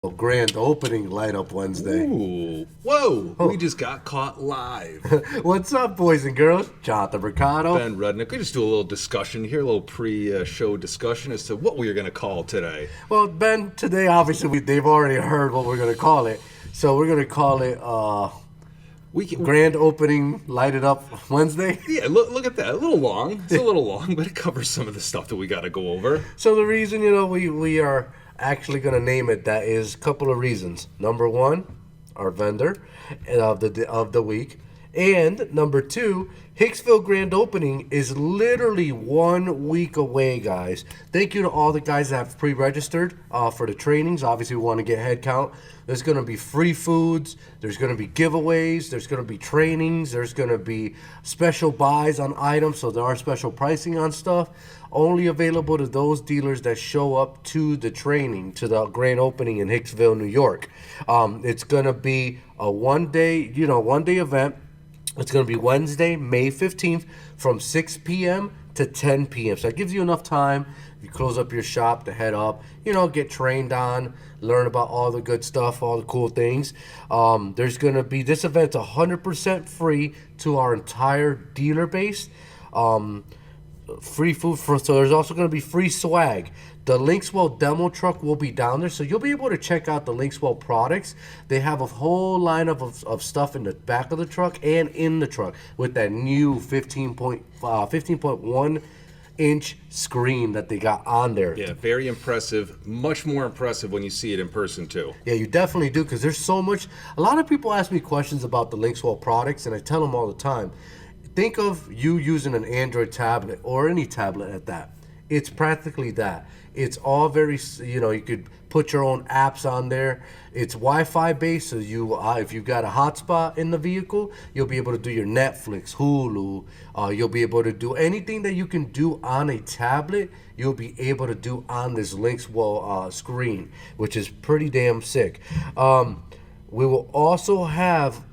Grand opening light up Wednesday. Ooh, whoa, we just got caught live. What's up, boys and girls? Jonathan Mercado. Ben Rudnick, we just do a little discussion here, a little pre-show discussion as to what we are going to call today. Well, Ben, today obviously they've already heard what we're going to call it. So we're going to call it Grand Opening Lighted Up Wednesday. Yeah, look at that. A little long. It's a little long, but it covers some of the stuff that we got to go over. So the reason, we are actually going to name it that is a couple of reasons. Number one, our vendor of the week. And number two, Hicksville Grand Opening is literally 1 week away, guys. Thank you to all the guys that have pre-registered for the trainings. Obviously, we want to get head count. There's going to be free foods. There's going to be giveaways. There's going to be trainings. There's going to be special buys on items. So there are special pricing on stuff. Only available to those dealers that show up to the training, to the grand opening in Hicksville, New York. It's going to be a one-day event. It's going to be Wednesday, May 15th from 6 p.m. to 10 p.m. So that gives you enough time. If you close up your shop to head up, get trained on, learn about all the good stuff, all the cool things. There's going to be, this event's 100% free to our entire dealer base. Free food, so there's also going to be free swag. The Linkswell demo truck will be down there, so you'll be able to check out the Linkswell products. They have a whole lineup of stuff in the back of the truck and in the truck with that new 15.1 inch screen that they got on there. Yeah, very impressive. Much more impressive when you see it in person too. Yeah, you definitely do, because there's so much. A lot of people ask me questions about the Linkswell products, and I tell them all the time. Think of you using an Android tablet or any tablet at that. It's practically that. It's all very, you could put your own apps on there. It's Wi-Fi based, so if you've got a hotspot in the vehicle, you'll be able to do your Netflix, Hulu. You'll be able to do anything that you can do on a tablet, you'll be able to do on this Linkswell screen, which is pretty damn sick. We will also have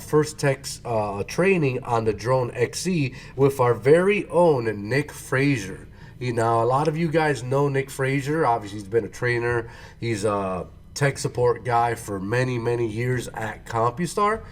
First Tech's training on the Drone XE with our very own Nick Frazier. A lot of you guys know Nick Frazier. Obviously, he's been a trainer. He's a tech support guy for many, many years at CompuStar.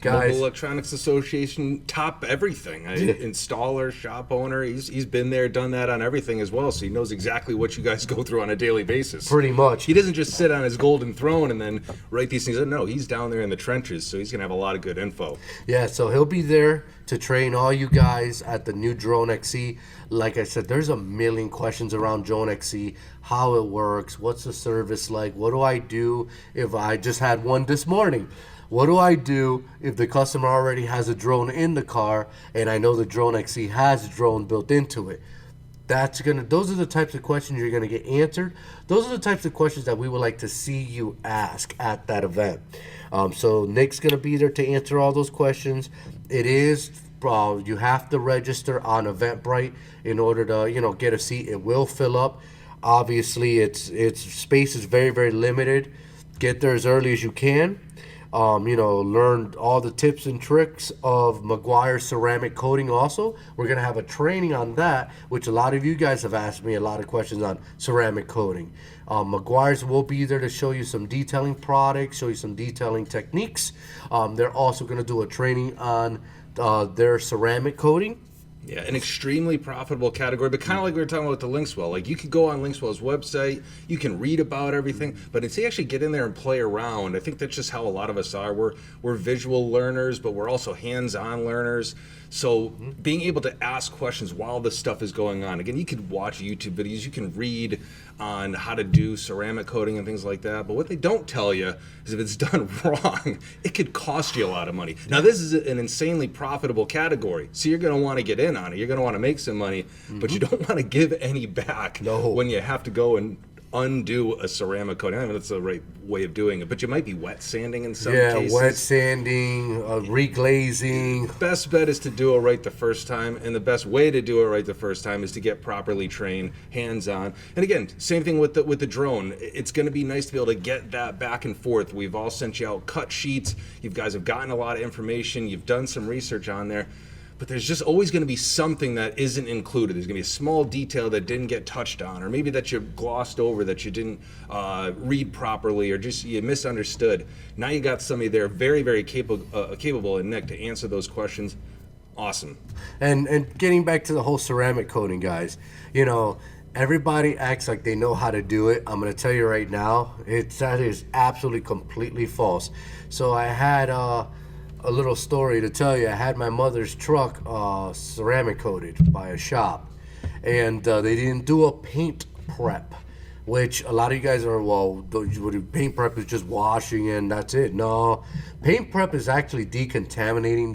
Guys, Mobile Electronics Association, top everything. Installer, shop owner. He's been there, done that on everything as well. So he knows exactly what you guys go through on a daily basis. Pretty much. He doesn't just sit on his golden throne and then write these things. No, he's down there in the trenches, so he's gonna have a lot of good info. Yeah, so he'll be there to train all you guys at the new Drone XE. Like I said, there's a million questions around Drone XE, how it works, what's the service like, what do I do if I just had one this morning? What do I do if the customer already has a drone in the car and I know the Drone XE has a drone built into it? Those are the types of questions you're gonna get answered. Those are the types of questions that we would like to see you ask at that event. So Nick's gonna be there to answer all those questions. It is you have to register on Eventbrite in order to get a seat. It will fill up. Obviously, its space is very, very limited. Get there as early as you can. Learn all the tips and tricks of Meguiar's ceramic coating also. We're going to have a training on that, which a lot of you guys have asked me a lot of questions on ceramic coating. Meguiar's will be there to show you some detailing products, show you some detailing techniques. They're also going to do a training on their ceramic coating. Yeah, an extremely profitable category, but kind of like we were talking about the Linkswell. Like, you could go on Linkswell's website, you can read about everything, but it's actually get in there and play around. I think that's just how a lot of us are. We're visual learners, but we're also hands-on learners. So being able to ask questions while this stuff is going on. Again, you could watch YouTube videos, you can read on how to do ceramic coating and things like that. But what they don't tell you is if it's done wrong, it could cost you a lot of money. Now, this is an insanely profitable category, so you're going to want to get in on it. You're going to want to make some money, but you don't want to give any back when you have to go and undo a ceramic coating. I don't know if that's the right way of doing it, but you might be wet sanding in some cases. Yeah, wet sanding, reglazing. Best bet is to do it right the first time, and the best way to do it right the first time is to get properly trained, hands-on. And again, same thing with the drone. It's going to be nice to be able to get that back and forth. We've all sent you out cut sheets. You guys have gotten a lot of information. You've done some research on there. but there's just always going to be something that isn't included. There's going to be a small detail that didn't get touched on, or maybe that you glossed over, that you didn't read properly, or just you misunderstood. Now you got somebody there very, very capable, and Nick, to answer those questions. Awesome. And getting back to the whole ceramic coating, guys, you know, everybody acts like they know how to do it. I'm going to tell you right now, that is absolutely completely false. So I had a little story to tell you. I had my mother's truck ceramic coated by a shop, and they didn't do a paint prep, which a lot of you guys are, well, paint prep is just washing and that's it. No, paint prep is actually decontaminating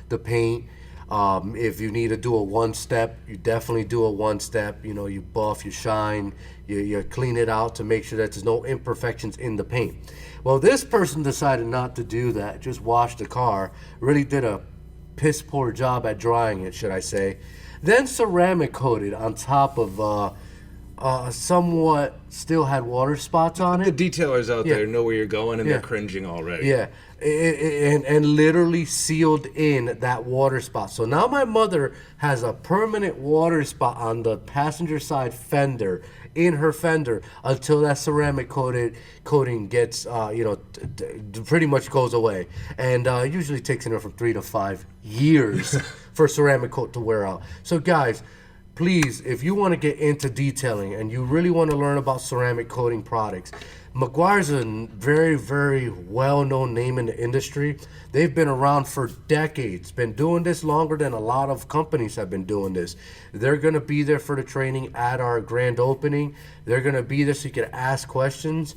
the paint. If you need to do a one-step, you definitely do a one-step. You know, you buff, you shine, you clean it out to make sure that there's no imperfections in the paint. Well, this person decided not to do that, just washed the car, really did a piss poor job at drying it, should I say. Then ceramic coated on top of somewhat still had water spots on it. The detailers out there know where you're going, and they're cringing already. Yeah, and literally sealed in that water spot. So now my mother has a permanent water spot on the passenger side fender, in her fender, until that ceramic coating gets, pretty much goes away. And usually takes anywhere from 3 to 5 years for ceramic coat to wear out. So guys, please, if you want to get into detailing and you really want to learn about ceramic coating products, Meguiar's a very, very well-known name in the industry. They've been around for decades, been doing this longer than a lot of companies have been doing this. They're going to be there for the training at our grand opening. They're going to be there so you can ask questions.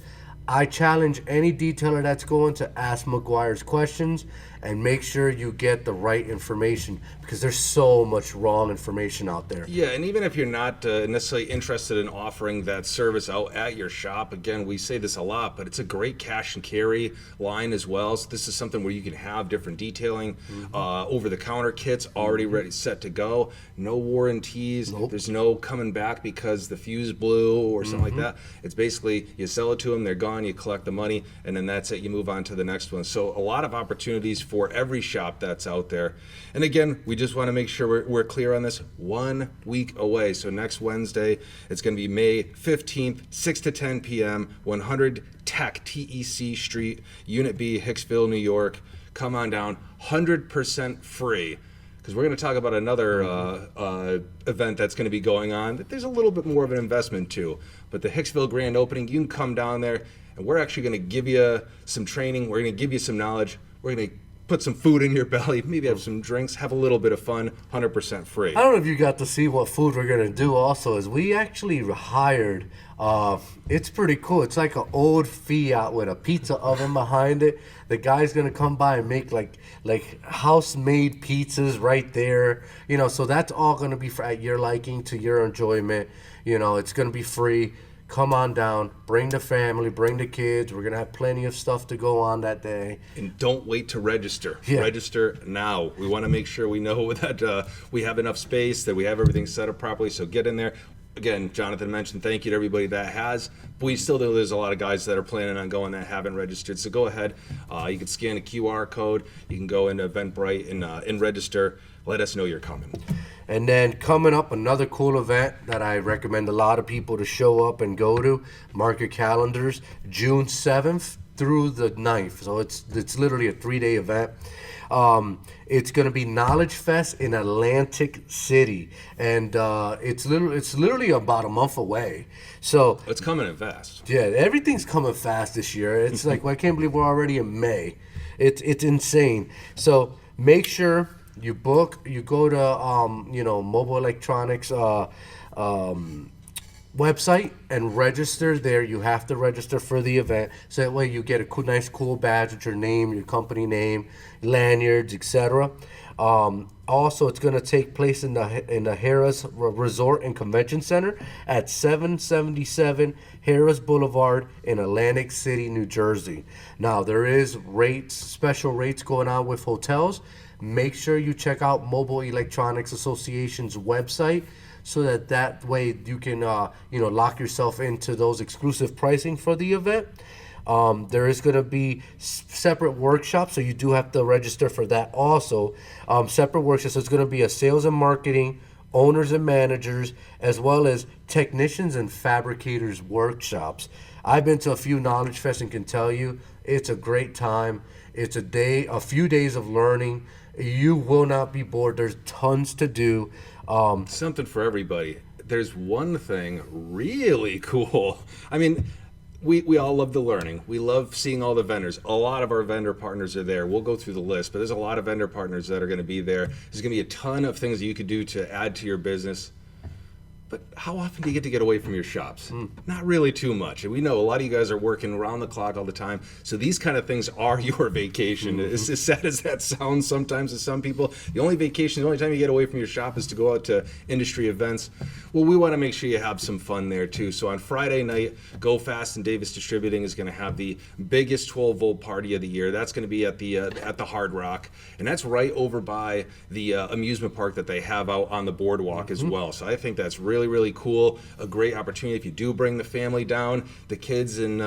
I challenge any detailer that's going to ask Meguiar's questions and make sure you get the right information, because there's so much wrong information out there. Yeah, and even if you're not necessarily interested in offering that service out at your shop, again, we say this a lot, but it's a great cash and carry line as well. So this is something where you can have different detailing, over-the-counter kits already ready, set to go. No warranties. Nope. There's no coming back because the fuse blew or something like that. It's basically you sell it to them, they're gone, you collect the money, and then that's it. You move on to the next one. So a lot of opportunities for every shop that's out there. And again, we just want to make sure we're clear on this. 1 week away. So next Wednesday, it's going to be May 15th, 6 to 10 p.m., 100 Tech, TEC Street, Unit B, Hicksville, New York. Come on down, 100% free. Because we're going to talk about another event that's going to be going on that there's a little bit more of an investment to. But the Hicksville grand opening, you can come down there, and we're actually going to give you some training. We're going to give you some knowledge. We're going to put some food in your belly, maybe have some drinks, have a little bit of fun, 100% free. I don't know if you got to see what food we're going to do also, is we actually hired, it's pretty cool. It's like an old Fiat with a pizza oven behind it. The guy's going to come by and make like house-made pizzas right there. You know, so that's all going to be at your liking, to your enjoyment. You know, it's going to be free. Come on down, bring the family, bring the kids. We're going to have plenty of stuff to go on that day. And don't wait to register. Yeah. Register now. We want to make sure we know that we have enough space, that we have everything set up properly. So get in there. Again, Jonathan mentioned thank you to everybody that has. But we still know there's a lot of guys that are planning on going that haven't registered. So go ahead. You can scan a QR code. You can go into Eventbrite and register. Let us know you're coming. And then coming up, another cool event that I recommend a lot of people to show up and go to. Mark your calendars, June 7th through the 9th. So it's literally a 3-day event. It's going to be Knowledge Fest in Atlantic City, and it's literally about a month away. So it's coming in fast. Yeah, everything's coming fast this year. It's like, well, I can't believe we're already in May. It's insane. So make sure you book. You go to Mobile Electronics website and register there. You have to register for the event, so that way you get a nice cool badge with your name, your company name, lanyards, etc. Also, it's going to take place in the Harrah's Resort and Convention Center at 777 Harrah's Boulevard in Atlantic City, New Jersey. Now, there is special rates going on with hotels. Make sure you check out Mobile Electronics Association's website, so that way you can lock yourself into those exclusive pricing for the event. There is going to be separate workshops, so you do have to register for that also. Separate workshops. So it's going to be a sales and marketing, owners and managers, as well as technicians and fabricators workshops. I've been to a few Knowledge Fests and can tell you it's a great time. It's a few days of learning. You will not be bored. There's tons to do. Something for everybody. There's one thing really cool. I mean, we all love the learning. We love seeing all the vendors. A lot of our vendor partners are there. We'll go through the list, but there's a lot of vendor partners that are going to be there. There's going to be a ton of things that you could do to add to your business. But how often do you get away from your shops? Not really too much. And we know a lot of you guys are working around the clock all the time. So these kind of things are your vacation. As sad as that sounds sometimes to some people, the only vacation, the only time you get away from your shop is to go out to industry events. Well, we want to make sure you have some fun there too. So on Friday night, GoFast and Davis Distributing is going to have the biggest 12-volt party of the year. That's going to be at the Hard Rock. And that's right over by the amusement park that they have out on the boardwalk as well. So I think that's really cool. A great opportunity if you do bring the family down, the kids and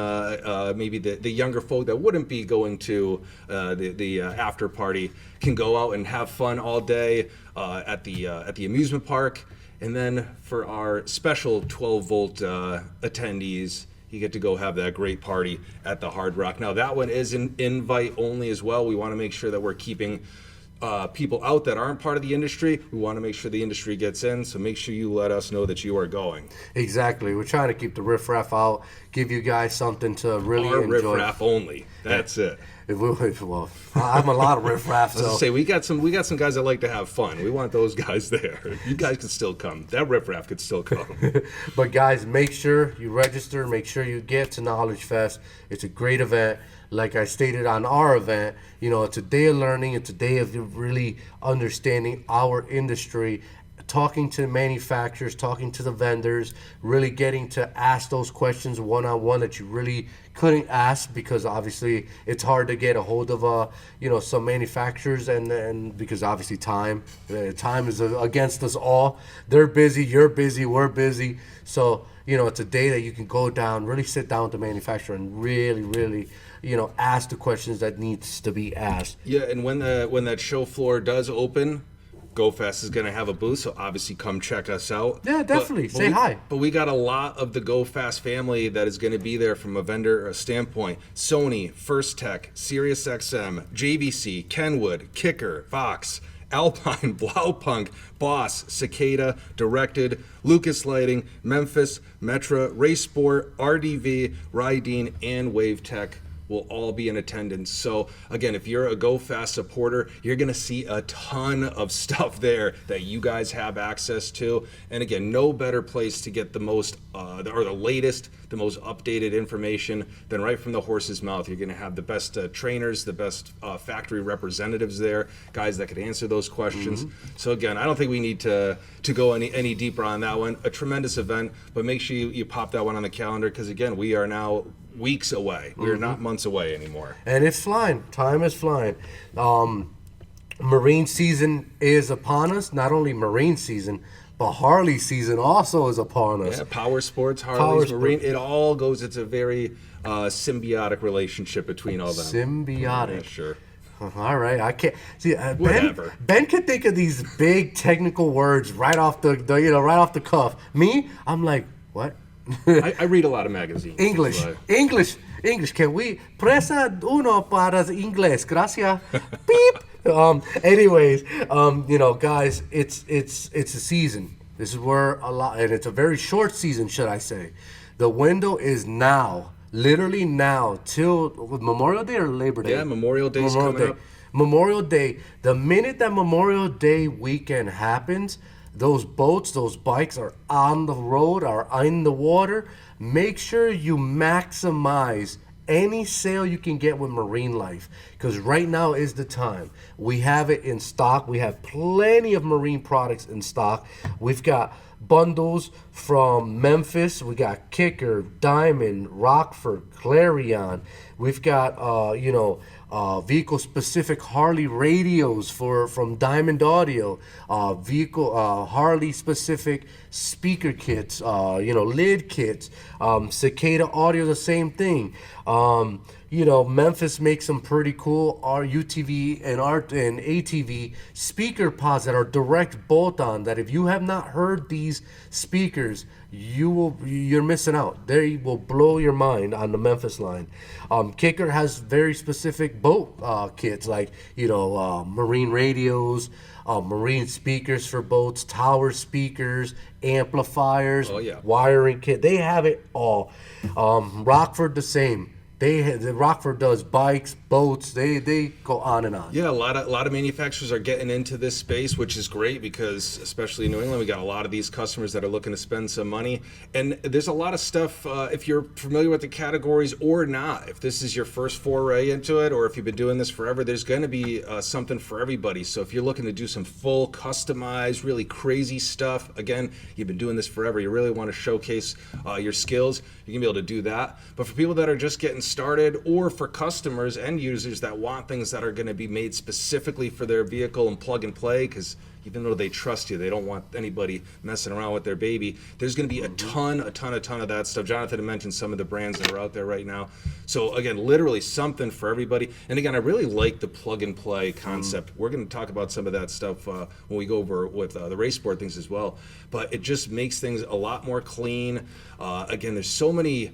maybe the younger folk that wouldn't be going to the after party can go out and have fun all day at the amusement park. And then for our special 12-volt attendees, you get to go have that great party at the Hard Rock. Now that one is an invite only as well. We want to make sure that we're keeping people out that aren't part of the industry. We want to make sure the industry gets in, so make sure you let us know that you are going. Exactly. We're trying to keep the riffraff out, give you guys something to really Our enjoy. riffraff only. That's it. Well, I'm a lot of riffraff. I was So say we got some guys that like to have fun. We want those guys there. You guys can still come. That riffraff could still come. But guys, make sure you register. Make sure you get to Knowledge Fest. It's a great event. Like I stated on our event, it's a day of learning. It's a day of really understanding our industry, talking to manufacturers, talking to the vendors, really getting to ask those questions one-on-one that you really couldn't ask, because obviously it's hard to get a hold of some manufacturers, and because obviously time is against us all. They're busy, you're busy, we're busy. So it's a day that you can go down, really sit down with the manufacturer and really ask the questions that needs to be asked. Yeah, and when that show floor does open, GoFast is going to have a booth, so obviously come check us out. Yeah, definitely. Say hi. But we got a lot of the GoFast family that is going to be there from a vendor standpoint. Sony, First Tech, SiriusXM, JVC, Kenwood, Kicker, Fox, Alpine, Blaupunk, Boss, Cicada, Directed, Lucas Lighting, Memphis, Metra, Race Sport, RDV, Rydeen, and Wave Tech will all be in attendance. So again, if you're a GoFast supporter, you're gonna see a ton of stuff there that you guys have access to. And again, no better place to get the most, the latest, the most updated information than right from the horse's mouth. You're gonna have the best trainers, the best factory representatives there, guys that could answer those questions. So again, I don't think we need to go any deeper on that one. A tremendous event, but make sure you pop that one on the calendar, because again, we are now weeks away. We are not months away anymore. And it's flying. Time is flying. Marine season is upon us. Not only marine season, but Harley season also is upon us. Yeah, power sports, Harleys, marine, it all goes, it's a very symbiotic relationship between all them. Symbiotic. Yeah, sure. All right, I can't see. Whatever. Ben can think of these big technical words right off the right off the cuff. Me, I'm like, what? I read a lot of magazines. English. Can we presa uno para inglés? Gracias. Beep. Anyways, guys, it's a season. This is where a lot, and it's a very short season, should I say? The window is now, literally now, till Memorial Day or Labor Day. Yeah, Memorial Day's coming up. Memorial Day. The minute that Memorial Day weekend happens, those boats, those bikes are on the road, are in the water. Make sure you maximize any sale you can get with Marine Life, because right now is the time. We have it in stock. We have plenty of marine products in stock. We've got bundles from Memphis. We got Kicker, Diamond, Rockford, Clarion. We've got vehicle specific Harley radios from Diamond Audio, vehicle Harley specific speaker kits, lid kits, Cicada Audio, the same thing. Memphis makes some pretty cool UTV and ATV speaker pods that are direct bolt-on, that if you have not heard these speakers, you're missing out. They will blow your mind on the Memphis line. Kicker has very specific boat kits, like marine radios, marine speakers for boats, tower speakers, amplifiers, wiring kit. They have it all. Rockford the same. Rockford does bikes, boats. They go on and on. Yeah, a lot of manufacturers are getting into this space, which is great because, especially in New England, we got a lot of these customers that are looking to spend some money. And there's a lot of stuff, if you're familiar with the categories or not, if this is your first foray into it, or if you've been doing this forever, there's going to be something for everybody. So if you're looking to do some full customized, really crazy stuff, again, you've been doing this forever, you really want to showcase your skills, you're going to be able to do that. But for people that are just getting started, or for customers and users that want things that are going to be made specifically for their vehicle and plug and play, because even though they trust you, they don't want anybody messing around with their baby. There's going to be a ton of that stuff. Jonathan had mentioned some of the brands that are out there right now. So again, literally something for everybody. And again, I really like the plug and play concept. We're going to talk about some of that stuff when we go over with the race sport things as well. But it just makes things a lot more clean. Again, there's so many.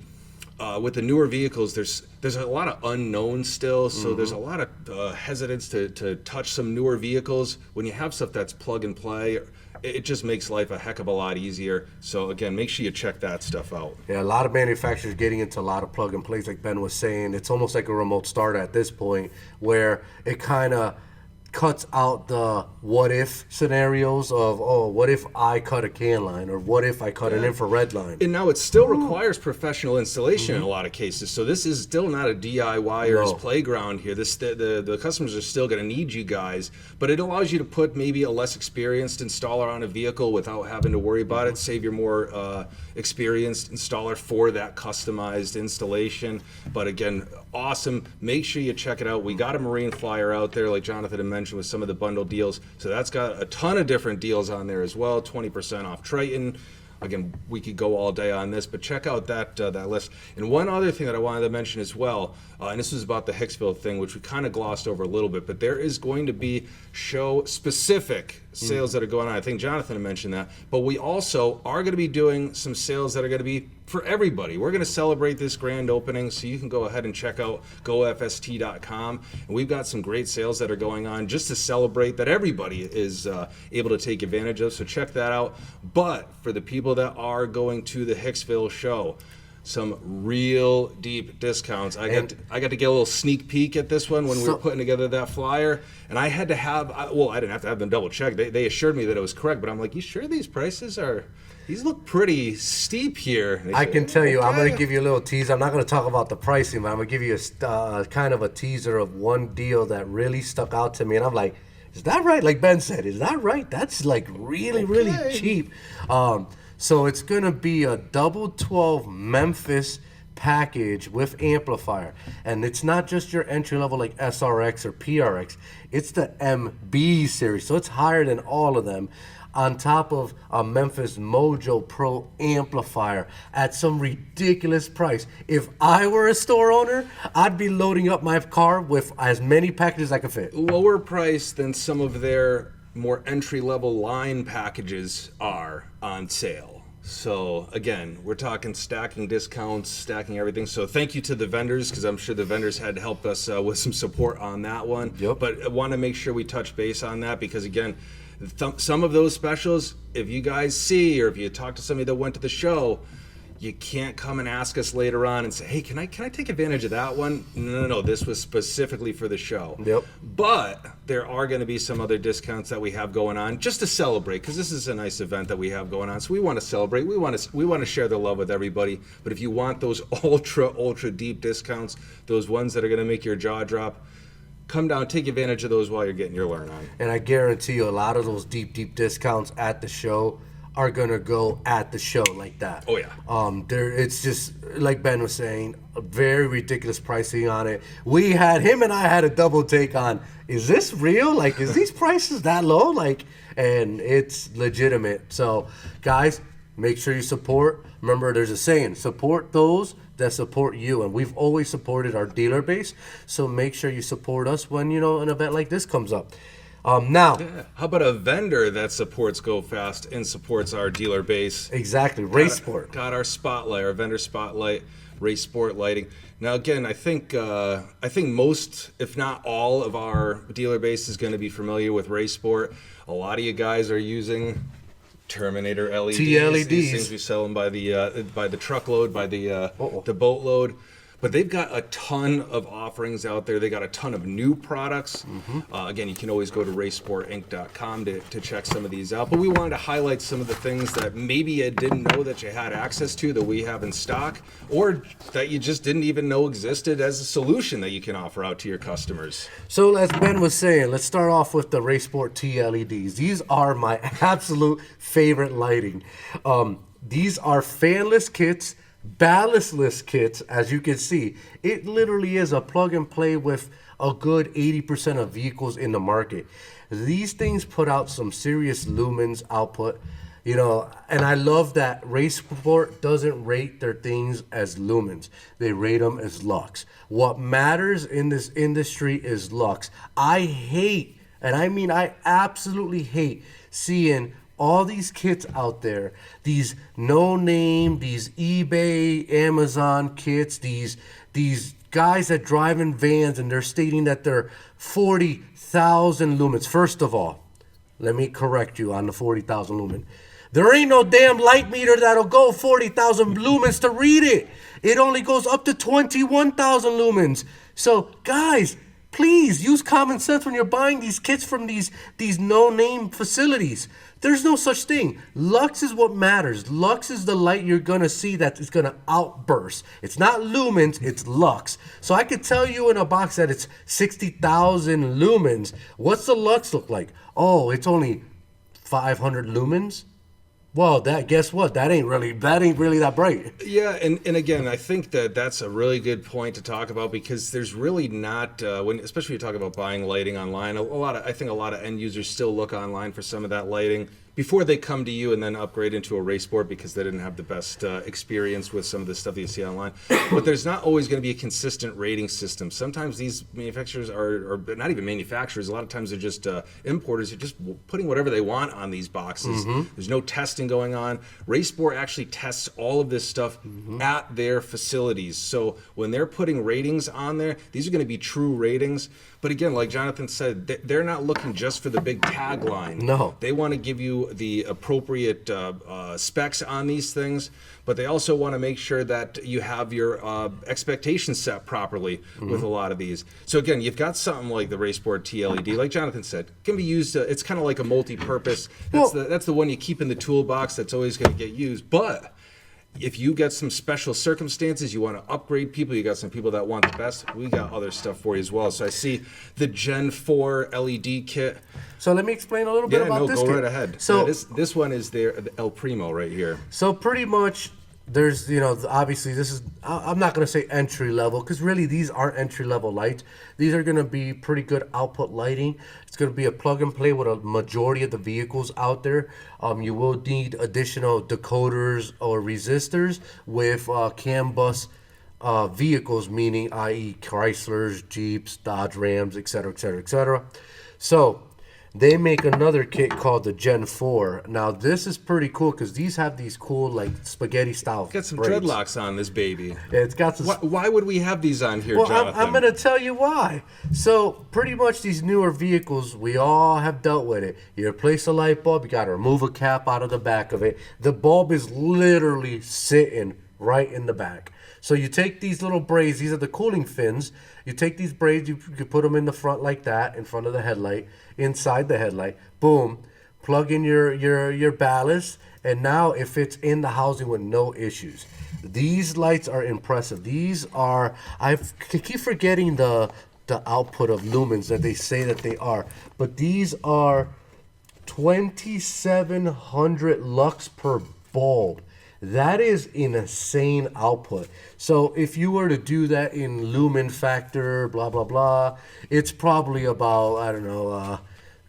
With the newer vehicles, there's a lot of unknown still, so there's a lot of hesitance to touch some newer vehicles. When you have stuff that's plug and play, it just makes life a heck of a lot easier. So again, make sure you check that stuff out. Yeah, a lot of manufacturers getting into a lot of plug and plays, like Ben was saying. It's almost like a remote start at this point, where it kind of cuts out the what if scenarios of, what if I cut a can line, or what if I cut an infrared line. And now it still requires professional installation in a lot of cases. So this is still not a DIYer's playground here. The customers are still going to need you guys, but it allows you to put maybe a less experienced installer on a vehicle without having to worry about it. Save your more experienced installer for that customized installation. But again, awesome. Make sure you check it out. We got a Marine Flyer out there, like Jonathan had mentioned, with some of the bundle deals. So that's got a ton of different deals on there as well. 20% off Triton. Again, we could go all day on this, but check out that list. And one other thing that I wanted to mention as well, and this is about the Hicksville thing, which we kind of glossed over a little bit, but there is going to be show-specific sales that are going on. I think Jonathan had mentioned that. But we also are going to be doing some sales that are going to be for everybody. We're going to celebrate this grand opening, so you can go ahead and check out GoFast.com. And we've got some great sales that are going on just to celebrate that everybody is able to take advantage of. So check that out. But for the people that are going to the Hicksville show, some real deep discounts. I got to get a little sneak peek at this one when we were putting together that flyer, and I had to have, I didn't have to have them double check. They assured me that it was correct, but I'm like, you sure these prices these look pretty steep here? I can tell you, I'm going to give you a little teaser. I'm not going to talk about the pricing, but I'm going to give you a kind of a teaser of one deal that really stuck out to me, and I'm like, is that right? Like Ben said, is that right? That's like really cheap. So it's going to be a double 12 Memphis package with amplifier. And it's not just your entry level like SRX or PRX. It's the MB series. So it's higher than all of them. On top of a Memphis Mojo Pro amplifier at some ridiculous price. If I were a store owner, I'd be loading up my car with as many packages as I could fit. Lower price than some of their more entry-level line packages are on sale. So again, we're talking stacking discounts, stacking everything. So thank you to the vendors, because I'm sure the vendors had helped us with some support on that one. Yep. But I want to make sure we touch base on that, because again, some of those specials, if you guys see, or if you talk to somebody that went to the show, you can't come and ask us later on and say, hey, can I take advantage of that one? No, this was specifically for the show. Yep. But there are going to be some other discounts that we have going on just to celebrate, because this is a nice event that we have going on. So we want to celebrate. We want to share the love with everybody. But if you want those ultra deep discounts, those ones that are going to make your jaw drop, come down, take advantage of those while you're getting your learn on. And I guarantee you, a lot of those deep discounts at the show are gonna go at the show like that. Oh, yeah. It's just like Ben was saying, a very ridiculous pricing on it. Him and I had a double take on, is this real? Like, is these prices that low? Like, and it's legitimate. So, guys, make sure you support. Remember, there's a saying: support those that support you, and we've always supported our dealer base. So make sure you support us when an event like this comes up. Now, how about a vendor that supports GoFast and supports our dealer base? Exactly, Race Sport. Got our spotlight, our vendor spotlight, Race Sport lighting. Now, again, I think most, if not all, of our dealer base is going to be familiar with Race Sport. A lot of you guys are using Terminator LEDs. TLEDs. These things we sell them by the truckload, by the boatload. But they've got a ton of offerings out there. They got a ton of new products. Again, you can always go to racesportinc.com to check some of these out. But we wanted to highlight some of the things that maybe you didn't know that you had access to that we have in stock, or that you just didn't even know existed as a solution that you can offer out to your customers. So as Ben was saying, let's start off with the Race Sport TLEDs. These are my absolute favorite lighting. These are fanless kits, ballastless kits. As you can see, it literally is a plug and play with a good 80% of vehicles in the market. These things put out some serious lumens output, and I love that Race Sport doesn't rate their things as lumens. They rate them as lux. What matters in this industry is lux. I hate, and I mean I absolutely hate, seeing all these kits out there, these no-name, these eBay, Amazon kits, these guys that drive in vans and they're stating that they're 40,000 lumens. First of all, let me correct you on the 40,000 lumen. There ain't no damn light meter that'll go 40,000 lumens to read it. It only goes up to 21,000 lumens. So, guys, please use common sense when you're buying these kits from these no-name facilities. There's no such thing. Lux is what matters. Lux is the light you're going to see that is going to outburst. It's not lumens, it's lux. So I could tell you in a box that it's 60,000 lumens. What's the lux look like? Oh, it's only 500 lumens? Well, guess what? That ain't really that bright. Yeah, and again, I think that's a really good point to talk about, because there's really not especially when you talk about buying lighting online. I think a lot of end users still look online for some of that lighting before they come to you and then upgrade into a Race Sport because they didn't have the best experience with some of the stuff that you see online. But there's not always going to be a consistent rating system. Sometimes these manufacturers are not even manufacturers. A lot of times they're just importers. They're just putting whatever they want on these boxes. There's no testing going on. Race Sport actually tests all of this stuff at their facilities. So when they're putting ratings on there, these are going to be true ratings. But again, like Jonathan said, they're not looking just for the big tagline. No. They want to give you the appropriate specs on these things, but they also want to make sure that you have your expectations set properly with a lot of these. So again, you've got something like the Race Sport TLED, like Jonathan said, can be used. It's kind of like a multi-purpose. That's the one you keep in the toolbox that's always going to get used. But if you get some special circumstances, you want to upgrade people, you got some people that want the best, we got other stuff for you as well. So I see the Gen 4 LED kit. So let me explain a little bit about this kit. Go right ahead. So this one is the El Primo right here. So pretty much there's, obviously this is, I'm not going to say entry level, because really these aren't entry level lights. These are going to be pretty good output lighting. It's going to be a plug and play with a majority of the vehicles out there. You will need additional decoders or resistors with CAN bus vehicles, meaning i.e. Chryslers, Jeeps, Dodge Rams, etc., etc., etc. So they make another kit called the Gen 4. Now, this is pretty cool because these have these cool, like, spaghetti style Got some braids. dreadlocks on this baby. Yeah, it's got some... Why would we have these on here, Well, Jonathan? I'm going to tell you why. So, pretty much these newer vehicles, we all have dealt with it. You replace a light bulb, you got to remove a cap out of the back of it. The bulb is literally sitting right in the back. So you take these little braids, these are the cooling fins. You take these braids, you put them in the front like that, in front of the headlight, inside the headlight. Boom, plug in your ballast, and now it fits in the housing with no issues. These lights are impressive. These are, I keep forgetting the output of lumens that they say that they are, but these are 2,700 lux per bulb. That is an insane output. So if you were to do that in lumen factor, blah, blah, blah, it's probably about, I don't know,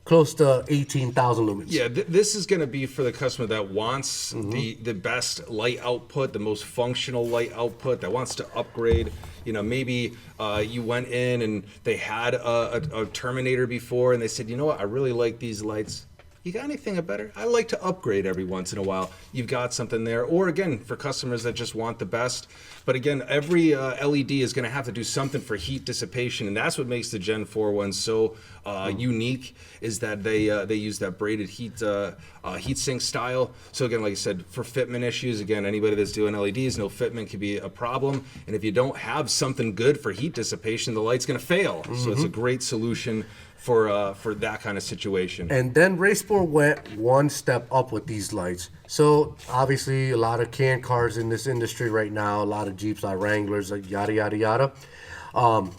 close to 18,000 lumens. Yeah, this is going to be for the customer that wants the best light output, the most functional light output, that wants to upgrade. You know, maybe you went in and they had a Terminator before and they said, you know what, I really like these lights. You got anything better? I like to upgrade every once in a while. You've got something there. Or again, for customers that just want the best. But again, every LED is going to have to do something for heat dissipation, and that's what makes the Gen 4 one so unique, is that they use that braided heat sink style. So again, like I said, for fitment issues, again, anybody that's doing LEDs, no fitment can be a problem. And if you don't have something good for heat dissipation, the light's going to fail. So it's a great solution for that kind of situation. And then Racesport went one step up with these lights. So obviously a lot of canned cars in this industry right now, a lot of Jeeps, like Wranglers, like yada, yada, yada.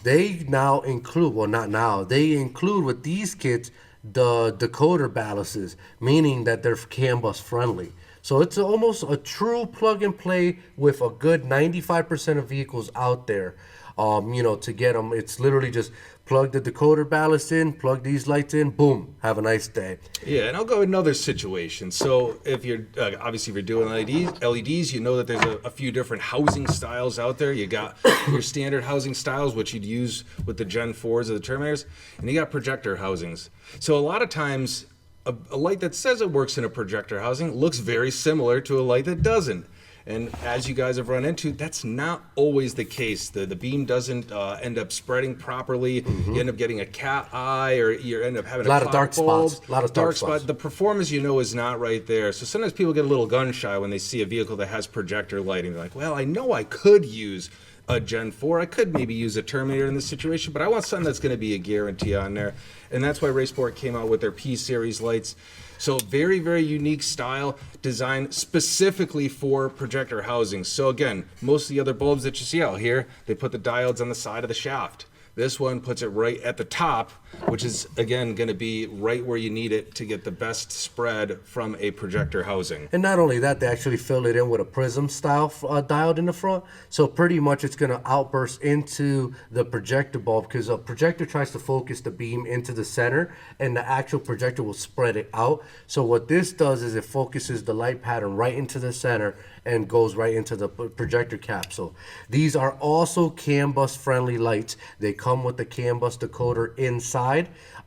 They now include, well, not now, they include with these kits the decoder balances, meaning that they're CAN bus friendly. So it's almost a true plug and play with a good 95% of vehicles out there. To get them, it's literally just plug the decoder ballast in, plug these lights in, boom, have a nice day. Yeah, and I'll go another situation. So if you're obviously if you're doing LEDs, you know that there's a few different housing styles out there. You got your standard housing styles, which you'd use with the Gen 4s or the Terminators, and you got projector housings. So a lot of times, a light that says it works in a projector housing looks very similar to a light that doesn't. And as you guys have run into, that's not always the case. The beam doesn't end up spreading properly. You end up getting a cat eye, or you end up having a lot of dark spots. A lot of dark spots. The performance, is not right there. So sometimes people get a little gun shy when they see a vehicle that has projector lighting. They're like, well, I know I could use a Gen 4. I could maybe use a Terminator in this situation, but I want something that's going to be a guarantee on there. And that's why Racesport came out with their P-Series lights. So very, very unique style, designed specifically for projector housings. So again, most of the other bulbs that you see out here, they put the diodes on the side of the shaft. This one puts it right at the top, which is, again, going to be right where you need it to get the best spread from a projector housing. And not only that, they actually fill it in with a prism style diode in the front. So pretty much it's going to outburst into the projector bulb, because a projector tries to focus the beam into the center, and the actual projector will spread it out. So what this does is it focuses the light pattern right into the center and goes right into the projector capsule. These are also CAN bus friendly lights. They come with the CAN bus decoder inside.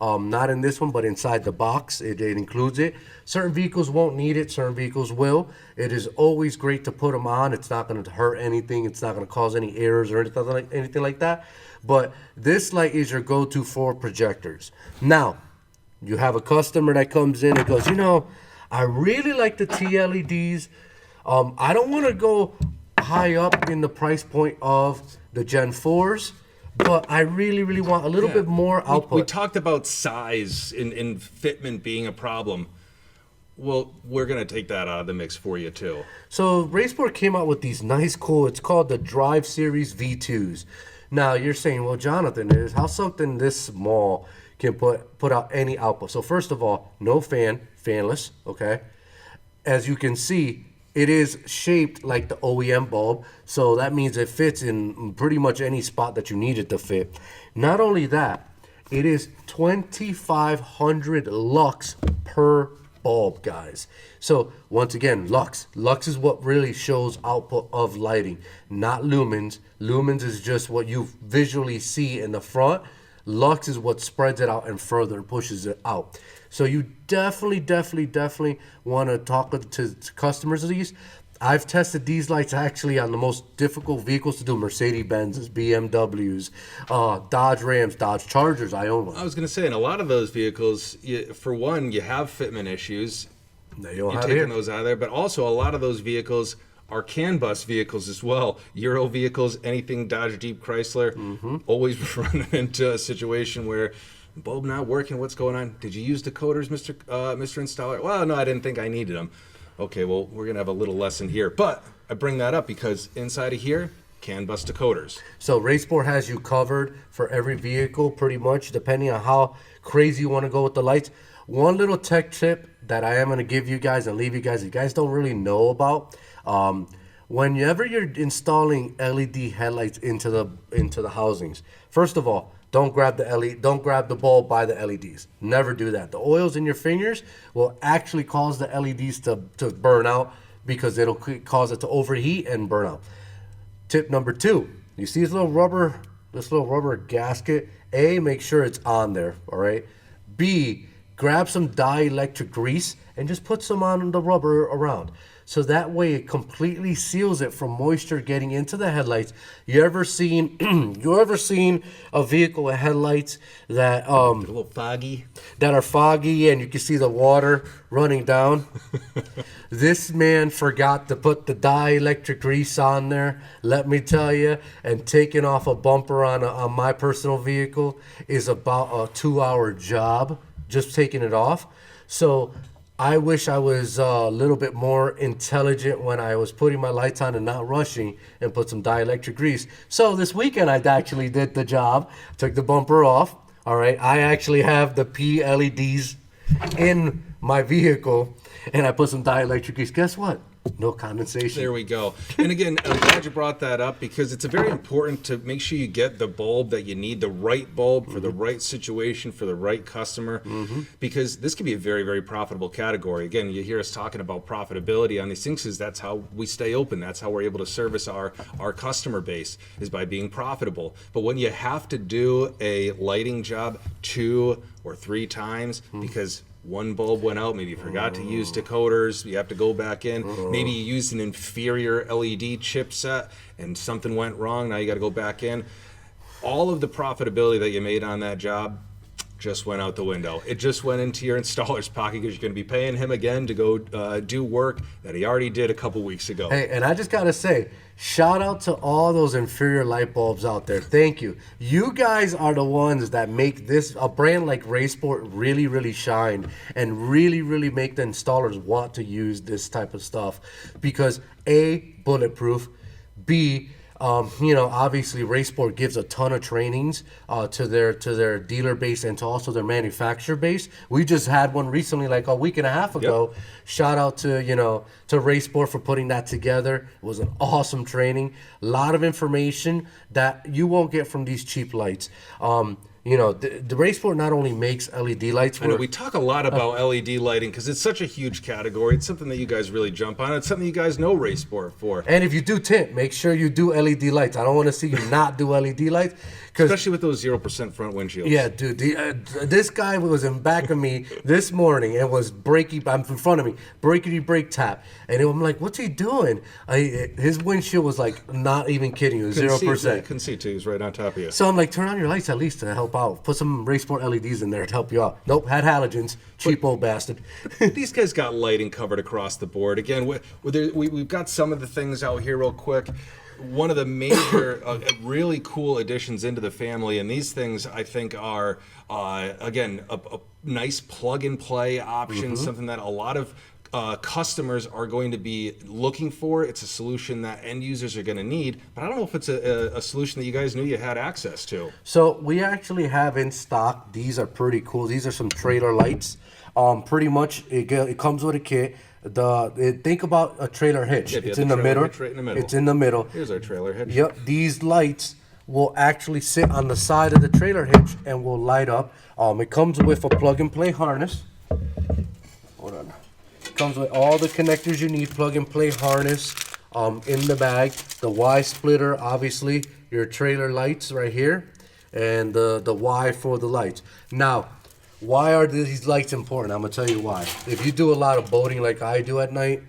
Not in this one, but inside the box. It includes it. Certain vehicles won't need it. Certain vehicles will. It is always great to put them on. It's not going to hurt anything. It's not going to cause any errors or anything like that. But this light is your go-to for projectors. Now, you have a customer that comes in and goes, I really like the TLEDs. I don't want to go high up in the price point of the Gen 4s, but I really, really want a little bit more output. We talked about size and fitment being a problem. Well, we're going to take that out of the mix for you, too. So Racesport came out with these nice, cool, it's called the Drive Series V2s. Now, you're saying, well, Jonathan, how something this small can put out any output? So first of all, no fanless, okay? As you can see, it is shaped like the OEM bulb, so that means it fits in pretty much any spot that you need it to fit. Not only that, it is 2,500 lux per bulb, guys. So once again, lux is what really shows output of lighting, not lumens. Lumens is just what you visually see in the front. Lux is what spreads it out and further pushes it out. So you definitely want to talk to customers of these. I've tested these lights actually on the most difficult vehicles to do: Mercedes-Benz's, BMWs, Dodge Rams, Dodge Chargers. I own one. I was going to say, in a lot of those vehicles, for one, you have fitment issues. You're taking those out of there. But also, a lot of those vehicles are CAN bus vehicles as well. Euro vehicles, anything Dodge, Jeep, Chrysler, always running into a situation where bulb not working. What's going on? Did you use decoders, Mr. Installer? Well, no, I didn't think I needed them. Okay, well, we're going to have a little lesson here. But I bring that up because inside of here, CAN bus decoders. So Racesport has you covered for every vehicle pretty much, depending on how crazy you want to go with the lights. One little tech tip that I am going to give you guys and leave you guys don't really know about. Whenever you're installing LED headlights into the housings, first of all, don't grab the bulb by the LEDs. Never do that. The oils in your fingers will actually cause the LEDs to burn out because it'll cause it to overheat and burn out. Tip number 2, you see this little rubber gasket? A, make sure it's on there, all right? B, grab some dielectric grease and just put some on the rubber around. So that way it completely seals it from moisture getting into the headlights. You ever seen a vehicle with headlights that a little foggy, that are foggy and you can see the water running down? This man forgot to put the dielectric grease on there, let me tell you, and taking off a bumper on my personal vehicle is about a 2-hour job, just taking it off. So I wish I was a little bit more intelligent when I was putting my lights on and not rushing and put some dielectric grease. So this weekend I actually did the job, took the bumper off. All right, I actually have the P LEDs in my vehicle and I put some dielectric grease. Guess what? No condensation. There we go. And again, I'm glad you brought that up because it's very important to make sure you get the bulb that you need, the right bulb for the right situation, for the right customer, because this can be a very, very profitable category. Again, you hear us talking about profitability on these things because that's how we stay open. That's how we're able to service our customer base, is by being profitable. But when you have to do a lighting job 2 or 3 times because one bulb went out, maybe you forgot to use decoders, you have to go back in, maybe you used an inferior LED chipset and something went wrong, now you got to go back in. All of the profitability that you made on that job just went out the window. It just went into your installer's pocket because you're going to be paying him again to go do work that he already did a couple weeks ago. Hey, and I just got to say, shout out to all those inferior light bulbs out there. Thank you. You guys are the ones that make a brand like Raysport really, really shine and really, really make the installers want to use this type of stuff because A, bulletproof, B, obviously Raysport gives a ton of trainings to their dealer base and to also their manufacturer base. We just had one recently, like a week and a half ago. Yep. Shout out to Raysport for putting that together. It was an awesome training. A lot of information that you won't get from these cheap lights. The Raysport not only makes LED lights. I know we talk a lot about LED lighting because it's such a huge category. It's something that you guys really jump on. It's something you guys know Raysport for. And if you do tint, make sure you do LED lights. I don't want to see you not do LED lights. Especially with those 0% front windshields. Yeah, dude. This guy was in back of me this morning and was I'm in front of me, breakity brake tap. And I'm like, what's he doing? His windshield was like, not even kidding you, 0%. I couldn't see too. He was right on top of you. So I'm like, turn on your lights at least to help out. Put some Raysport LEDs in there to help you out. Nope, had halogens. Cheap old bastard. These guys got lighting covered across the board. Again, we've got some of the things out here real quick. One of the major, really cool additions into the family, and these things I think are, again, a nice plug-and-play option, something that a lot of customers are going to be looking for. It's a solution that end users are going to need, but I don't know if it's a solution that you guys knew you had access to. So we actually have in stock. These are pretty cool. These are some trailer lights. Pretty much, it comes with a kit. Think about a trailer hitch. Yeah, it's in the middle. Right in the middle. It's in the middle. Here's our trailer hitch. Yep. These lights will actually sit on the side of the trailer hitch and will light up. It comes with a plug-and-play harness. Hold on. It comes with all the connectors you need. Plug-and-play harness in the bag. The Y splitter, obviously, your trailer lights right here, and the Y for the lights. Now, why are these lights important? I'm going to tell you why. If you do a lot of boating like I do at night,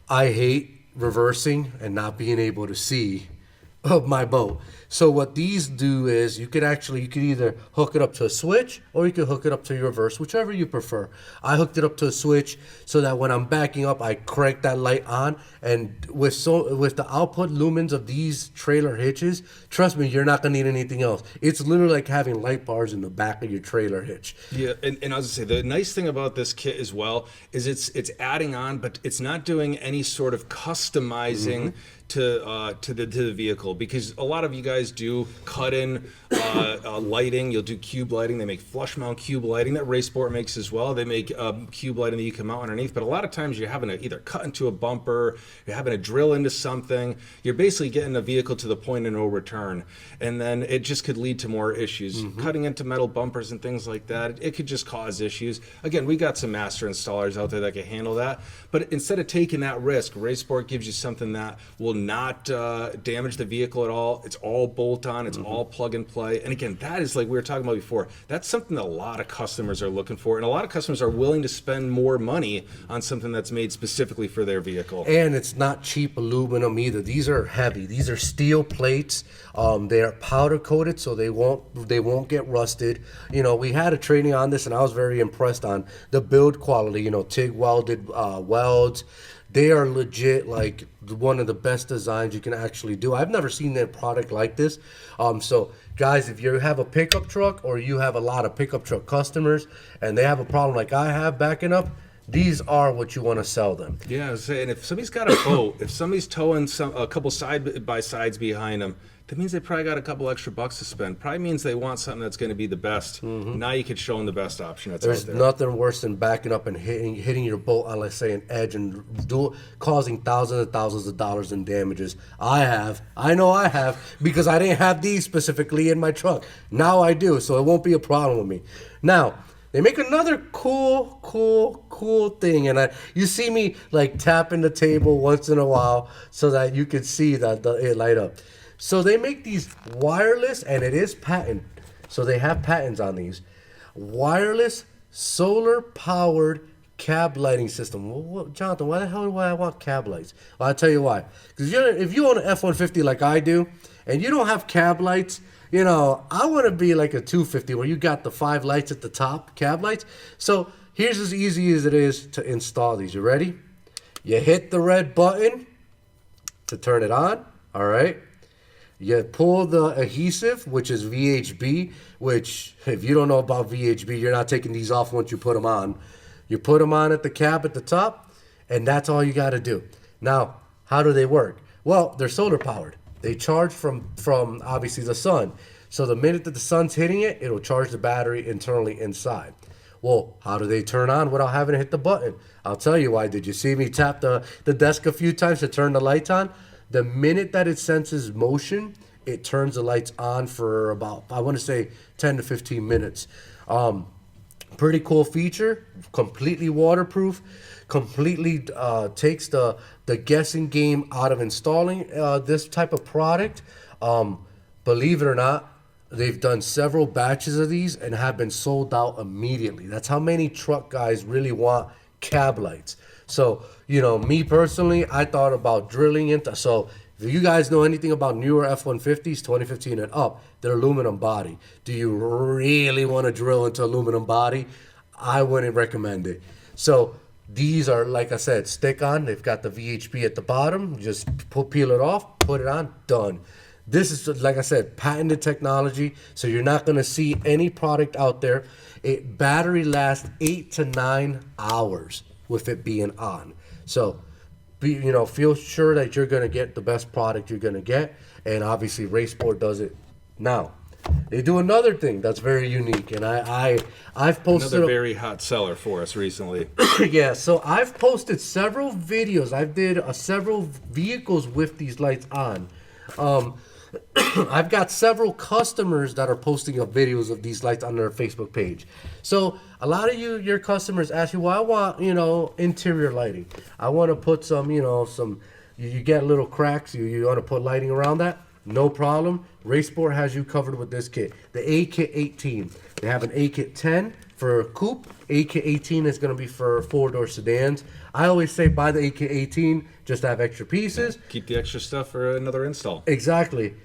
I hate reversing and not being able to see my boat. So what these do is you could either hook it up to a switch or you could hook it up to your reverse, whichever you prefer. I hooked it up to a switch so that when I'm backing up, I crank that light on. And with the output lumens of these trailer hitches, trust me, you're not gonna need anything else. It's literally like having light bars in the back of your trailer hitch. Yeah, and I was gonna say the nice thing about this kit as well is it's adding on, but it's not doing any sort of customizing to the vehicle, because a lot of you guys do cut in lighting. You'll do cube lighting. They make flush mount cube lighting that Race Sport makes as well. They make cube lighting that you can mount underneath. But a lot of times you're having to either cut into a bumper, you're having to drill into something. You're basically getting a vehicle to the point of no return, and then it just could lead to more issues. Cutting into metal bumpers and things like that, it could just cause issues. Again, we got some master installers out there that can handle that. But instead of taking that risk, Race Sport gives you something that will not damage the vehicle at all. It's all bolt on, it's all plug and play. And again, that is, like we were talking about before, that's something that a lot of customers are looking for, and a lot of customers are willing to spend more money on something that's made specifically for their vehicle. And it's not cheap aluminum either. These are heavy. These are steel plates. They are powder coated, so they won't get rusted. You know, we had a training on this, and I was very impressed on the build quality. You know, TIG welded welds. They are legit, like one of the best designs you can actually do. I've never seen a product like this. So guys, if you have a pickup truck, or you have a lot of pickup truck customers and they have a problem like I have backing up, these are what you want to sell them. Yeah, I was saying, if somebody's got a boat, if somebody's towing a couple side by sides behind them, that means they probably got a couple extra bucks to spend. Probably means they want something that's going to be the best. Now you could show them the best option that's There's out there. nothing worse than backing up and hitting your boat on, let's say, an edge, and causing thousands and thousands of dollars in damages. I know I have, because I didn't have these specifically in my truck. Now I do, so it won't be a problem with me. Now, they make another cool thing, and you see me like tapping the table once in a while so that you can see that it light up. So they make these wireless, and it is patent. So they have patents on these wireless solar-powered cab lighting system. Well, Jonathan, why the hell do I want cab lights? Well, I'll tell you why. Because if you own an F-150 like I do, and you don't have cab lights, you know, I want to be like a 250 where you got the 5 lights at the top, cab lights. So here's as easy as it is to install these. You ready? You hit the red button to turn it on. All right. You pull the adhesive, which is VHB, which, if you don't know about VHB, you're not taking these off once you put them on. You put them on at the cab at the top, and that's all you got to do. Now, how do they work? Well, they're solar powered. They charge from obviously the sun. So the minute that the sun's hitting it, it'll charge the battery internally inside. Well, how do they turn on without having to hit the button? I'll tell you why. Did you see me tap the desk a few times to turn the lights on? The minute that it senses motion, it turns the lights on for about, I want to say, 10 to 15 minutes. Pretty cool feature, completely waterproof, completely takes the guessing game out of installing this type of product. Believe it or not, they've done several batches of these and have been sold out immediately. That's how many truck guys really want cab lights. So, you know, me personally, I thought about drilling into, so if you guys know anything about newer F-150s, 2015 and up, they're aluminum body. Do you really want to drill into aluminum body? I wouldn't recommend it. So these are, like I said, stick on. They've got the VHP at the bottom. Just peel it off, put it on, done. This is, like I said, patented technology, so you're not going to see any product out there. Battery lasts 8 to 9 hours with it being on. So, feel sure that you're going to get the best product you're going to get, and obviously Racesport does it. Now, they do another thing that's very unique, and I've posted another very hot seller for us recently. Yeah, so I've posted several videos. I've did several vehicles with these lights on. I've got several customers that are posting up videos of these lights on their Facebook page. So a lot of your customers ask you, well, I want, interior lighting. I want to put some, you get little cracks. You want to put lighting around that? No problem. Racesport has you covered with this kit. The A-Kit 18. They have an A-Kit 10 for a coupe. A-Kit 18 is going to be for 4-door sedans. I always say buy the A-Kit 18 just to have extra pieces. Keep the extra stuff for another install. Exactly.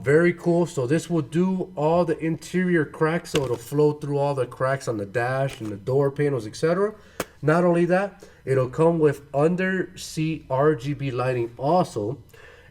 Very cool. So this will do all the interior cracks, so it'll flow through all the cracks on the dash and the door panels, etc. Not only that, it'll come with under-seat RGB lighting also.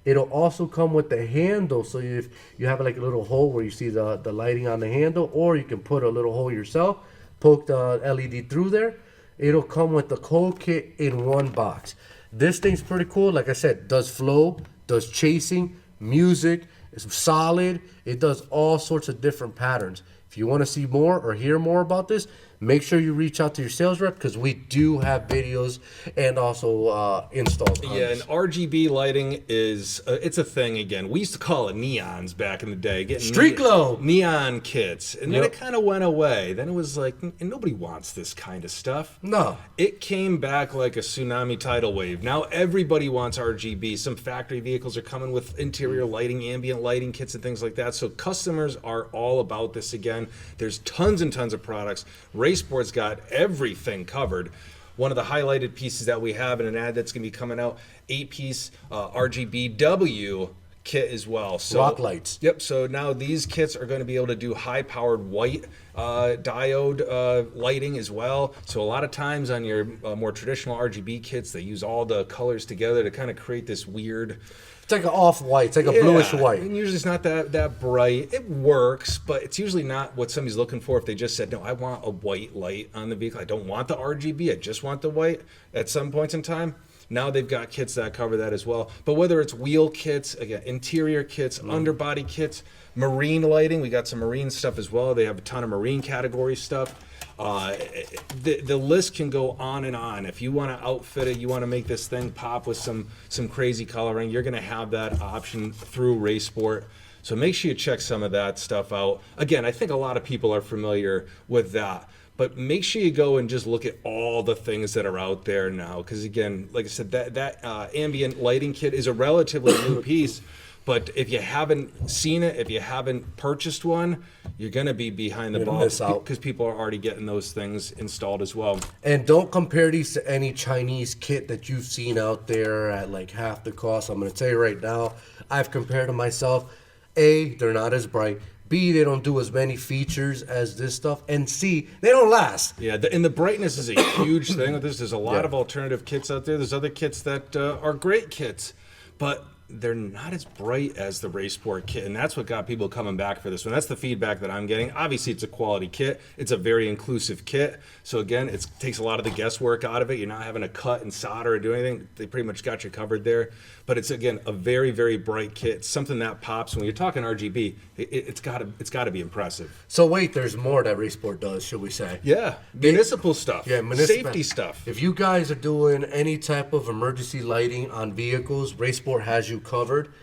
It'll also come with the handle, so if you have like a little hole where you see the lighting on the handle, or you can put a little hole yourself, poke the LED through there. It'll come with the whole kit in one box. This thing's pretty cool. Like I said, does flow does chasing, music, it's solid. It does all sorts of different patterns. If you want to see more or hear more about this, make sure you reach out to your sales rep because we do have videos and also installs. Yeah, and RGB lighting is it's a thing again. We used to call it neons back in the day. Getting Street glow neon kits, and then Yep. it kind of went away. Then it was like, and nobody wants this kind of stuff. No. It came back like a tsunami tidal wave. Now everybody wants RGB. Some factory vehicles are coming with interior lighting, ambient lighting kits, and things like that. So customers are all about this again. There's tons and tons of products. Raceport's got everything covered. One of the highlighted pieces that we have in an ad that's going to be coming out, 8-piece RGBW kit as well. So, rock lights. Yep. So now these kits are going to be able to do high-powered white diode lighting as well. So a lot of times on your more traditional RGB kits, they use all the colors together to kind of create this weird. It's like an off-white. It's like a bluish white. And usually it's not that bright. It works, but it's usually not what somebody's looking for if they just said, no, I want a white light on the vehicle. I don't want the RGB. I just want the white at some points in time. Now they've got kits that cover that as well. But whether it's wheel kits, again, interior kits, underbody kits, marine lighting, we got some marine stuff as well. They have a ton of marine category stuff. The list can go on and on. If you want to outfit it, you want to make this thing pop with some crazy coloring, you're going to have that option through Raceport. So make sure you check some of that stuff out. Again, I think a lot of people are familiar with that. But make sure you go and just look at all the things that are out there now. Because again, like I said, that ambient lighting kit is a relatively new piece. But if you haven't seen it, if you haven't purchased one, you're going to be behind the ball because people are already getting those things installed as well. And don't compare these to any Chinese kit that you've seen out there at like half the cost. I'm going to tell you right now, I've compared them myself. A, they're not as bright. B, they don't do as many features as this stuff. And C, they don't last. Yeah, and the brightness is a huge thing with this. There's a lot of alternative kits out there. There's other kits that are great kits, but they're not as bright as the Raceport kit, and that's what got people coming back for this one. That's the feedback that I'm getting. Obviously, it's a quality kit. It's a very inclusive kit. So again, it takes a lot of the guesswork out of it. You're not having to cut and solder or do anything. They pretty much got you covered there. But it's, again, a very, very bright kit. It's something that pops. When you're talking RGB, it's got to be impressive. So wait, there's more that Raceport does, should we say? Yeah, municipal stuff. Yeah, safety stuff. If you guys are doing any type of emergency lighting on vehicles, Raceport has you covered.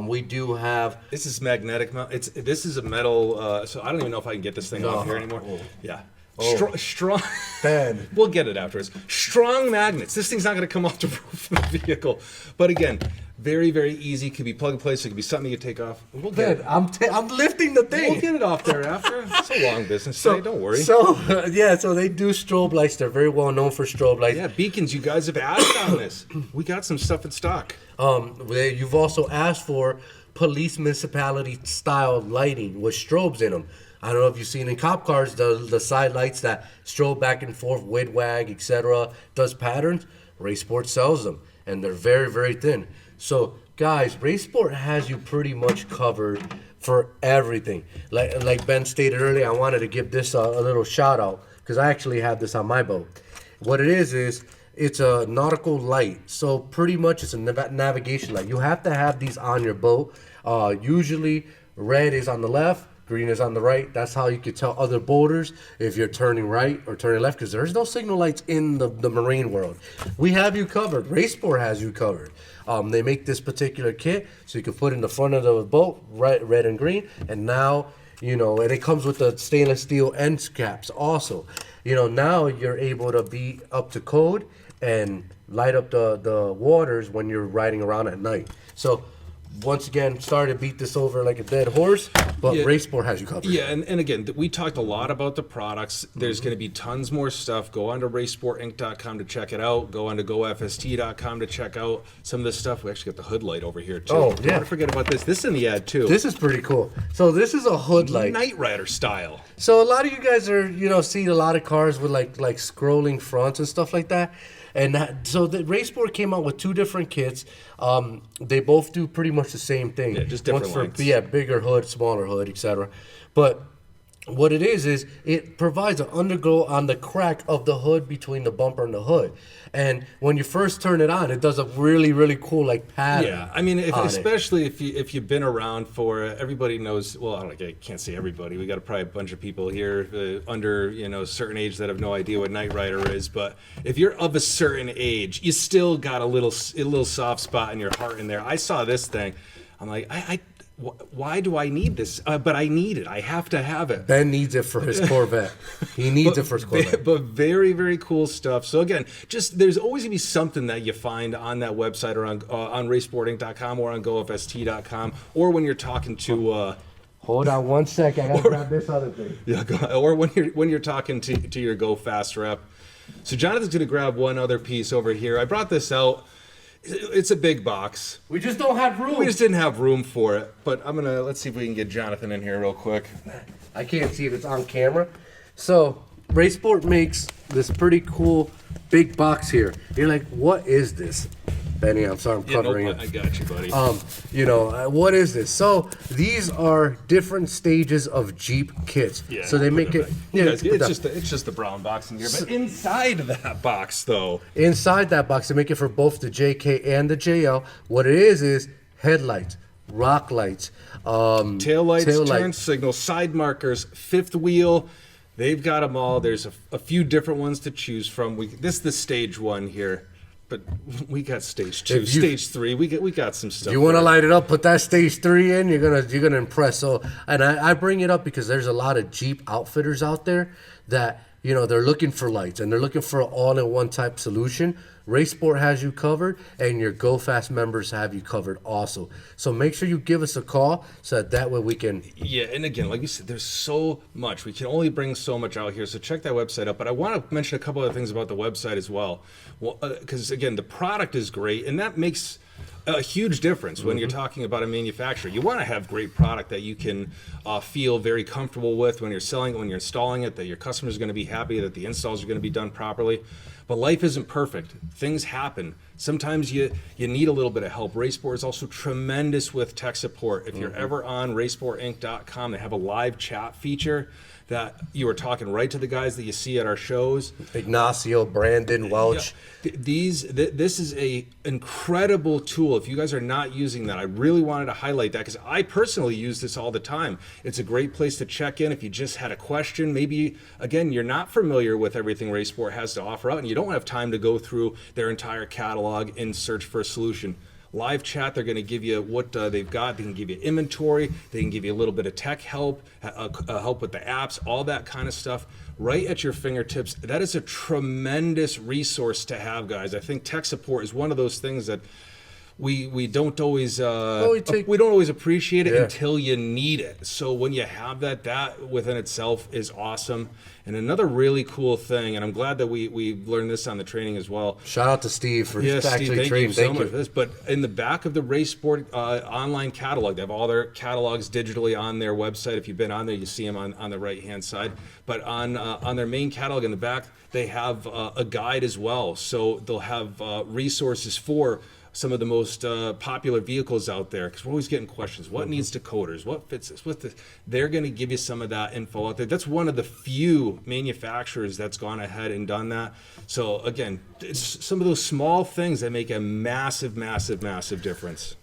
We do have. This is magnetic. This is a metal. So I don't even know if I can get this thing off here anymore. Oh. Yeah. Oh. Strong. Ben. We'll get it afterwards. Strong magnets. This thing's not going to come off the roof of the vehicle. But again, very, very easy. Could be plug and play, so it could be something you take off. We'll get it. I'm lifting the thing. We'll get it off there after. It's a long business day. Don't worry. So they do strobe lights. They're very well known for strobe lights. Yeah, beacons. You guys have asked on this. We got some stuff in stock. You've also asked for police municipality style lighting with strobes in them. I don't know if you've seen in cop cars the side lights that strobe back and forth, wig-wag, etc. Does patterns. Raceport sells them, and they're very, very thin. So, guys, Raceport has you pretty much covered for everything. Like Ben stated earlier, I wanted to give this a little shout out because I actually have this on my boat. What it is it's a nautical light. So pretty much it's a navigation light. You have to have these on your boat. Usually red is on the left, green is on the right. That's how you can tell other boaters if you're turning right or turning left because there's no signal lights in the marine world. We have you covered. Raceport has you covered. They make this particular kit so you can put in the front of the boat, red and green, and now, and it comes with the stainless steel end caps also. Now you're able to be up to code and light up the waters when you're riding around at night. So once again, sorry to beat this over like a dead horse, but Raceport has you covered. Yeah, and again, we talked a lot about the products. There's going to be tons more stuff. Go on to raceportinc.com to check it out. Go on to gofst.com to check out some of this stuff. We actually got the hood light over here, too. Oh, yeah. Don't forget about this. This is in the ad, too. This is pretty cool. So this is a hood light. Knight Rider style. So a lot of you guys are, seeing a lot of cars with like scrolling fronts and stuff like that. And so the Raceport came out with two different kits. They both do pretty much the same thing. Yeah, just different lengths. Yeah, bigger hood, smaller hood, etc. But what it is it provides an underglow on the crack of the hood between the bumper and the hood. And when you first turn it on, it does a really, really cool like pattern. Yeah, I mean, on it. especially if you've been around for everybody knows. Well, I can't say everybody. We got probably a bunch of people here under a certain age that have no idea what Knight Rider is. But if you're of a certain age, you still got a little soft spot in your heart in there. I saw this thing. I'm like, why do I need this? But I need it. I have to have it. Ben needs it for his Corvette. He needs it for his Corvette. But very, very cool stuff. So again, just there's always gonna be something that you find on that website or on racesportinc.com or on gofst.com or when you're talking to. Hold on 1 second. I gotta grab this other thing. Yeah, or when you're talking to your GoFast rep. So Jonathan's gonna grab one other piece over here. I brought this out. It's a big box. We just don't have room. We just didn't have room for it. But let's see if we can get Jonathan in here real quick. I can't see if it's on camera. So, Raceport makes this pretty cool big box here. You're like, what is this? Benny, I'm sorry I'm covering it. I got you, buddy. What is this? So these are different stages of Jeep kits. Yeah, so they make it. Yeah, it's just the brown box in here. But inside that box, though, inside that box, they make it for both the JK and the JL. What it is headlights, rock lights, tail lights, turn signals, side markers, fifth wheel. They've got them all. There's a few different ones to choose from. This is the stage 1 here. But we got stage 2, stage 3. We got some stuff. You want to light it up? Put that stage 3 in. You're gonna impress. So, and I bring it up because there's a lot of Jeep outfitters out there that they're looking for lights and they're looking for an all-in-one type solution. Raceport has you covered, and your GoFast members have you covered also. So make sure you give us a call so that way we can. Yeah, and again, like you said, there's so much. We can only bring so much out here. So check that website out. But I want to mention a couple other things about the website as well. Well, because again, the product is great, and that makes a huge difference when you're talking about a manufacturer. You want to have great product that you can feel very comfortable with when you're selling it, when you're installing it, that your customers are going to be happy, that the installs are going to be done properly. But life isn't perfect. Things happen. Sometimes you need a little bit of help. Raceport is also tremendous with tech support. If you're ever on raceportinc.com, they have a live chat feature that you are talking right to the guys that you see at our shows. Ignacio, Brandon, Welch. Yeah. This is a incredible tool. If you guys are not using that, I really wanted to highlight that because I personally use this all the time. It's a great place to check in if you just had a question. Maybe, again, you're not familiar with everything Raceport has to offer out and you don't have time to go through their entire catalog and search for a solution. Live chat, they're going to give you what they've got. They can give you inventory. They can give you a little bit of tech help, help with the apps, all that kind of stuff right at your fingertips. That is a tremendous resource to have, guys. I think tech support is one of those things that we don't always appreciate it until you need it. So when you have that within itself is awesome. And another really cool thing, and I'm glad that we learned this on the training as well. Shout out to Steve for Steve, actually training. Thank you so much for this. But in the back of the Raceport online catalog, they have all their catalogs digitally on their website. If you've been on there, you see them on the right-hand side. But on their main catalog in the back, they have a guide as well. So they'll have resources for some of the most popular vehicles out there, because we're always getting questions. What needs decoders? What fits this? What this? They're going to give you some of that info out there. That's one of the few manufacturers that's gone ahead and done that. So again, it's some of those small things that make a massive, massive, massive difference.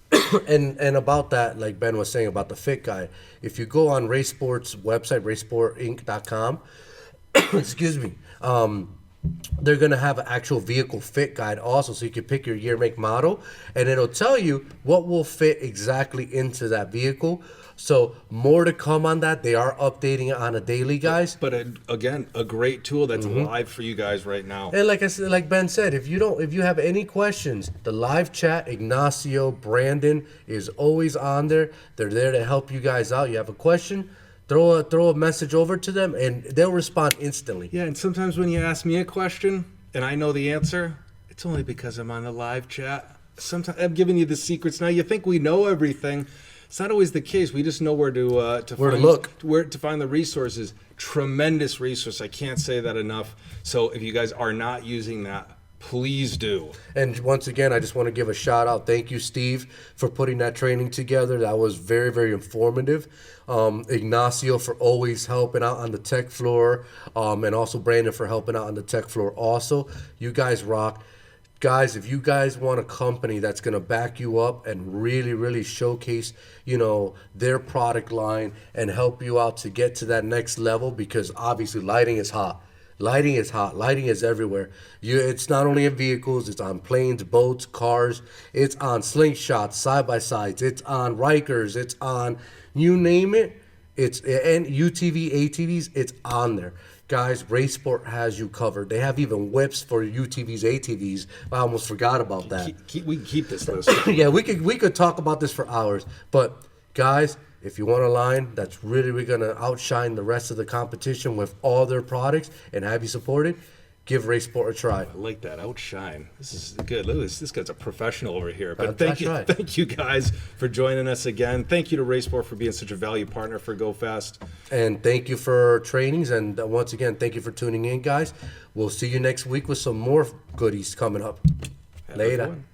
and about that, like Ben was saying about the fit guide, if you go on Raceport's website, raceportinc.com, excuse me, they're going to have an actual vehicle fit guide also, so you can pick your year, make, model, and it'll tell you what will fit exactly into that vehicle. So more to come on that. They are updating it on a daily, guys. But again, a great tool that's live for you guys right now. And like I said, like Ben said, if you have any questions, the live chat, Ignacio, Brandon is always on there. They're there to help you guys out. You have a question, throw a message over to them, and they'll respond instantly. Yeah, and sometimes when you ask me a question and I know the answer, it's only because I'm on the live chat. Sometimes I'm giving you the secrets. Now you think we know everything. It's not always the case. We just know where to find the resources. Tremendous resource. I can't say that enough. So if you guys are not using that, Please do. And once again, I just want to give a shout out. Thank you, Steve, for putting that training together. That was very, very informative. Ignacio for always helping out on the tech floor, and also Brandon for helping out on the tech floor also. You guys rock. Guys, if you guys want a company that's going to back you up and really, really showcase, their product line and help you out to get to that next level, because obviously lighting is hot. Lighting is hot. Lighting is everywhere. It's not only in vehicles. It's on planes, boats, cars. It's on slingshots, side-by-sides. It's on Rikers. It's on, you name it. And UTV, ATVs, it's on there. Guys, Race Sport has you covered. They have even whips for UTVs, ATVs. I almost forgot about that. We can keep this list. Yeah, we could talk about this for hours. But guys, if you want a line that's really gonna outshine the rest of the competition with all their products and have you supported, give Race Sport a try. I like that. Outshine. This is good. Look, this guy's a professional over here. But That's right. Thank you guys for joining us again. Thank you to Race Sport for being such a value partner for GoFast. And thank you for trainings. And once again, thank you for tuning in, guys. We'll see you next week with some more goodies coming up. Have a good Later. one.